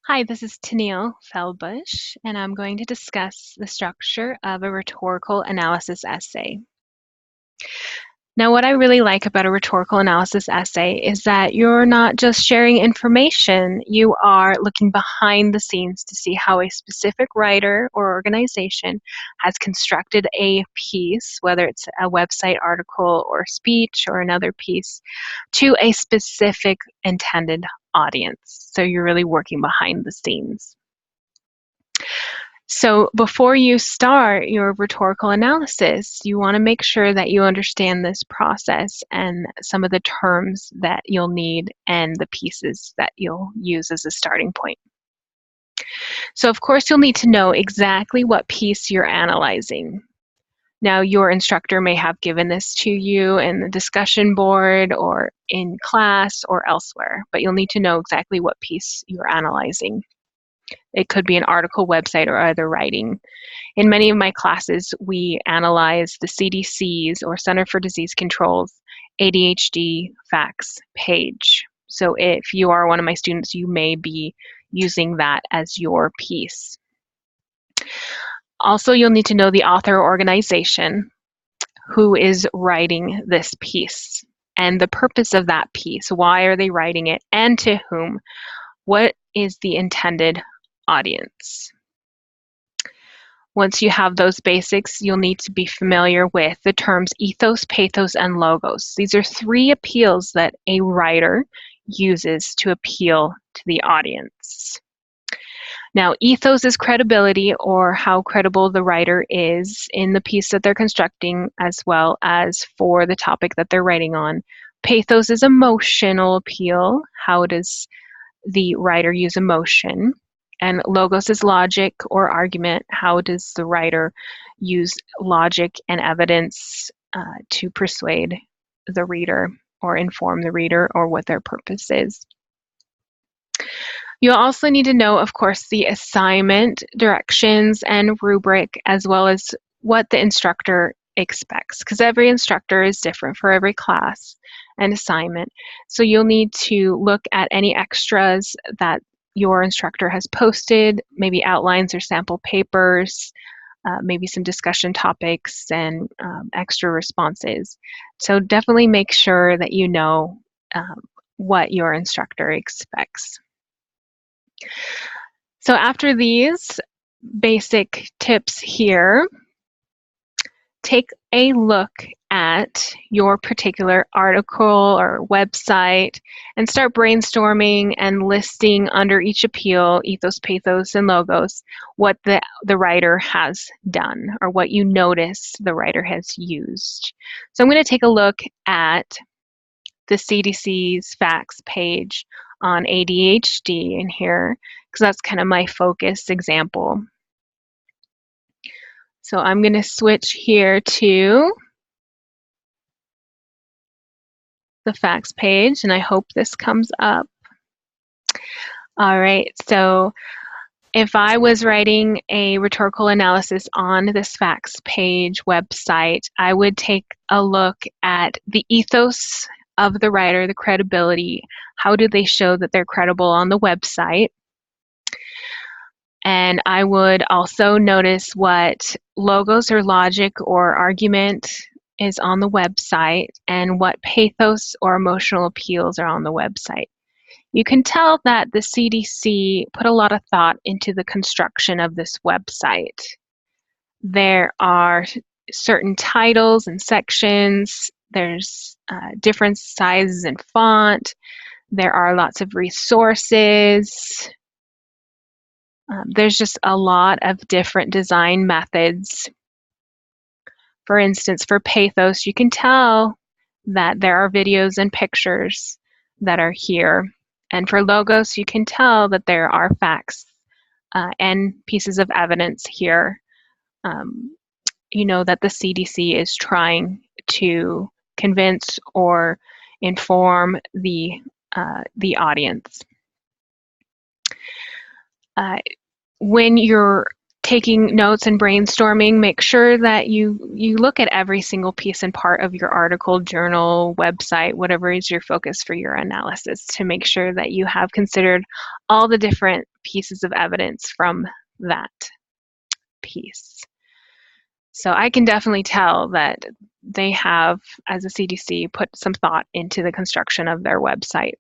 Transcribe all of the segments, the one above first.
Hi, this is Tennille Feldbush, and I'm going to discuss the structure of a rhetorical analysis essay. Now, what I really like about a rhetorical analysis essay is that you're not just sharing information, you are looking behind the scenes to see how a specific writer or organization has constructed a piece, whether it's a website article or speech or another piece, to a specific intended audience. So you're really working behind the scenes. So before you start your rhetorical analysis, you want to make sure that you understand this process and some of the terms that you'll need and the pieces that you'll use as a starting point. So of course, you'll need to know exactly what piece you're analyzing. Now, your instructor may have given this to you in the discussion board or in class or elsewhere, but you'll need to know exactly what piece you're analyzing. It could be an article, website, or other writing. In many of my classes, we analyze the CDC's or Center for Disease Control's ADHD facts page. So if you are one of my students, you may be using that as your piece. Also, you'll need to know the author or organization who is writing this piece and the purpose of that piece. Why are they writing it and to whom? What is the intended audience? Once you have those basics, you'll need to be familiar with the terms ethos, pathos, and logos. These are three appeals that a writer uses to appeal to the audience. Now, ethos is credibility, or how credible the writer is in the piece that they're constructing, as well as for the topic that they're writing on. Pathos is emotional appeal. How does the writer use emotion? And logos is logic or argument. How does the writer use logic and evidence to persuade the reader or inform the reader or what their purpose is? You'll also need to know, of course, the assignment, directions, and rubric, as well as what the instructor expects, because every instructor is different for every class and assignment. So you'll need to look at any extras that your instructor has posted, maybe outlines or sample papers, maybe some discussion topics and extra responses. So definitely make sure that you know what your instructor expects. So after these basic tips here, take a look at your particular article or website and start brainstorming and listing under each appeal, ethos, pathos, and logos, what the writer has done or what you notice the writer has used. So I'm going to take a look at the CDC's facts page on ADHD in here, because that's kind of my focus example. So I'm going to switch here to the facts page, and I hope this comes up. All right, so if I was writing a rhetorical analysis on this facts page website, I would take a look at the ethos of the writer, the credibility. How do they show that they're credible on the website? And I would also notice what logos or logic or argument is on the website and what pathos or emotional appeals are on the website. You can tell that the CDC put a lot of thought into the construction of this website. There are certain titles and sections. There's different sizes and font. There are lots of resources. There's just a lot of different design methods. For instance, for pathos, you can tell that there are videos and pictures that are here. And for logos, you can tell that there are facts and pieces of evidence here. You know that the CDC is trying to convince or inform the audience. When you're taking notes and brainstorming, make sure that you look at every single piece and part of your article, journal, website, whatever is your focus for your analysis, to make sure that you have considered all the different pieces of evidence from that piece. So I can definitely tell that they have, as a CDC, put some thought into the construction of their website.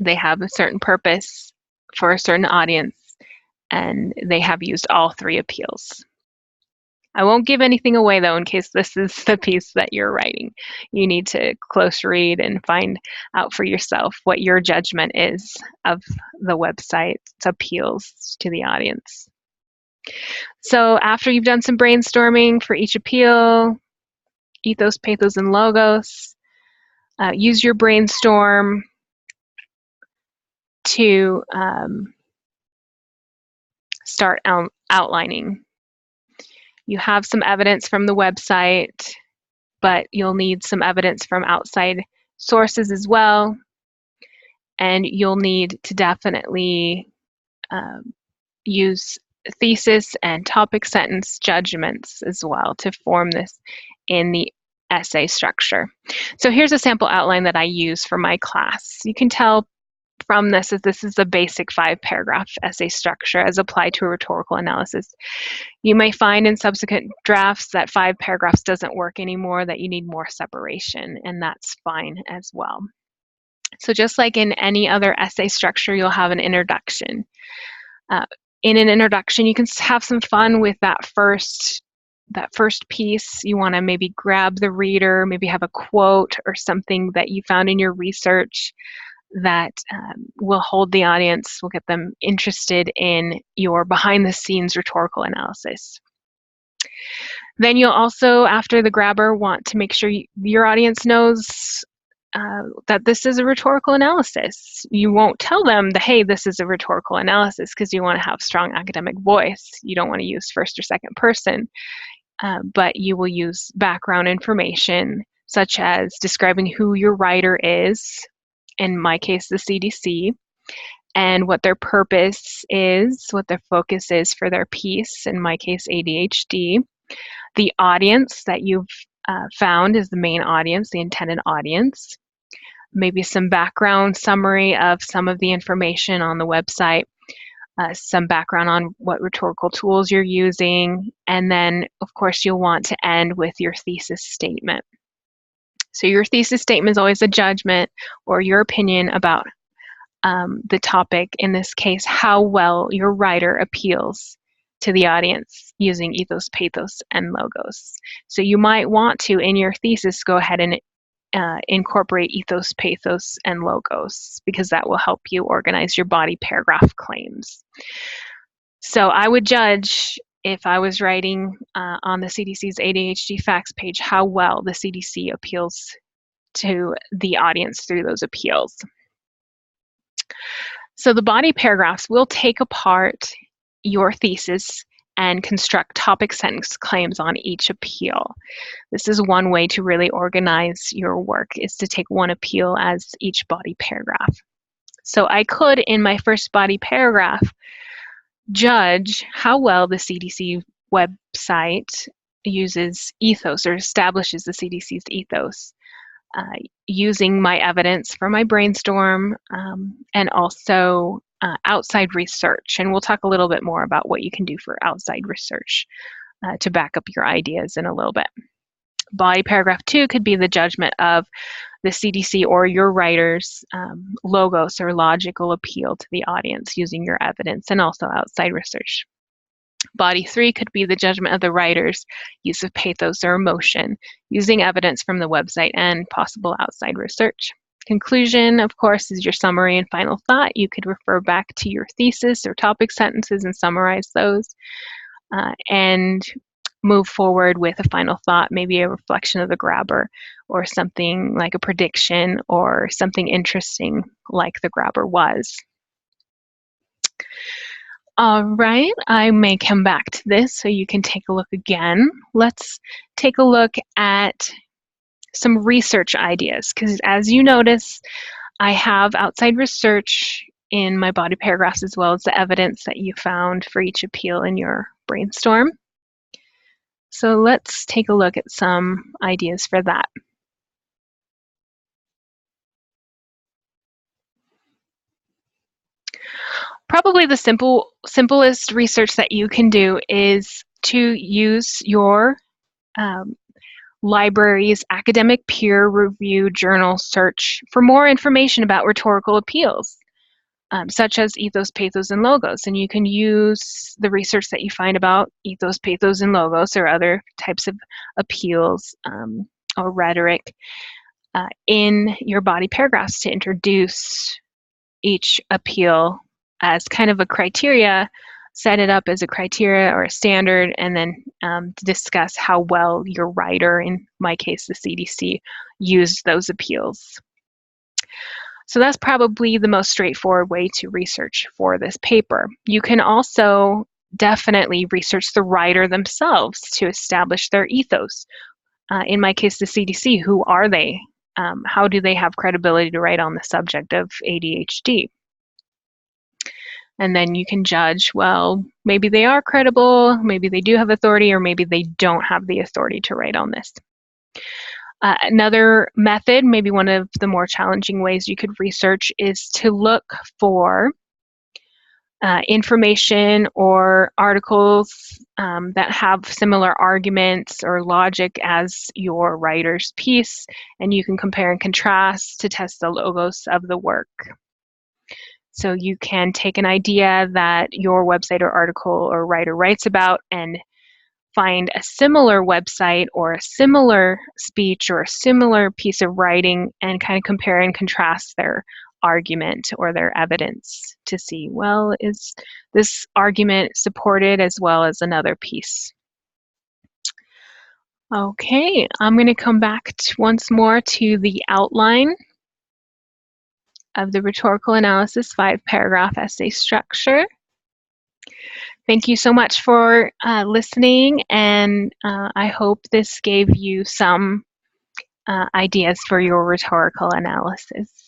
They have a certain purpose for a certain audience, and they have used all three appeals. I won't give anything away, though, in case this is the piece that you're writing. You need to close read and find out for yourself what your judgment is of the website's appeals to the audience. So after you've done some brainstorming for each appeal, ethos, pathos, and logos, use your brainstorm to start outlining. You have some evidence from the website, but you'll need some evidence from outside sources as well. And you'll need to definitely use thesis and topic sentence judgments as well to form this in the essay structure. So here's a sample outline that I use for my class. You can tell from this that this is a basic 5-paragraph essay structure as applied to a rhetorical analysis. You may find in subsequent drafts that 5 paragraphs doesn't work anymore, that you need more separation, and that's fine as well. So just like in any other essay structure, you'll have an introduction. In an introduction, you can have some fun with that first piece. You want to maybe grab the reader, maybe have a quote or something that you found in your research that will hold the audience, will get them interested in your behind-the-scenes rhetorical analysis. Then you'll also, after the grabber, want to make sure your audience knows that this is a rhetorical analysis. You won't tell them that, hey, this is a rhetorical analysis, because you want to have strong academic voice. You don't want to use first or second person, but you will use background information, such as describing who your writer is, in my case, the CDC, and what their purpose is, what their focus is for their piece, in my case, ADHD, the audience that you've found is the main audience, the intended audience, maybe some background summary of some of the information on the website, some background on what rhetorical tools you're using, and then, of course, you'll want to end with your thesis statement. So your thesis statement is always a judgment or your opinion about the topic, in this case, how well your writer appeals to the audience using ethos, pathos, and logos. So you might want to, in your thesis, go ahead and incorporate ethos, pathos, and logos, because that will help you organize your body paragraph claims. So I would judge, if I was writing on the CDC's ADHD facts page, how well the CDC appeals to the audience through those appeals. So the body paragraphs will take apart your thesis and construct topic sentence claims on each appeal. This is one way to really organize your work, is to take one appeal as each body paragraph. So I could, in my first body paragraph, judge how well the CDC website uses ethos, or establishes the CDC's ethos, using my evidence from my brainstorm and also outside research. And we'll talk a little bit more about what you can do for outside research to back up your ideas in a little bit. Body paragraph 2 could be the judgment of the CDC or your writer's logos or logical appeal to the audience using your evidence and also outside research. Body 3 could be the judgment of the writer's use of pathos or emotion using evidence from the website and possible outside research. Conclusion, of course, is your summary and final thought. You could refer back to your thesis or topic sentences and summarize those and move forward with a final thought, maybe a reflection of the grabber or something like a prediction or something interesting like the grabber was. All right, I may come back to this so you can take a look again. Let's take a look at some research ideas, because as you notice, I have outside research in my body paragraphs as well as the evidence that you found for each appeal in your brainstorm. So let's take a look at some ideas for that. Probably the simplest research that you can do is to use your library's academic peer review journal search for more information about rhetorical appeals, such as ethos, pathos, and logos. And you can use the research that you find about ethos, pathos, and logos or other types of appeals or rhetoric in your body paragraphs to introduce each appeal as kind of a criteria, set it up as a criteria or a standard, and then discuss how well your writer, in my case the CDC, used those appeals. So that's probably the most straightforward way to research for this paper. You can also definitely research the writer themselves to establish their ethos. In my case, the CDC, who are they? How do they have credibility to write on the subject of ADHD? And then you can judge, well, maybe they are credible, maybe they do have authority, or maybe they don't have the authority to write on this. Another method, maybe one of the more challenging ways you could research, is to look for information or articles that have similar arguments or logic as your writer's piece, and you can compare and contrast to test the logos of the work. So you can take an idea that your website or article or writer writes about and find a similar website or a similar speech or a similar piece of writing and kind of compare and contrast their argument or their evidence to see, well, is this argument supported as well as another piece? Okay, I'm going to come back once more to the outline of the rhetorical analysis 5-paragraph essay structure. Thank you so much for listening, and I hope this gave you some ideas for your rhetorical analysis.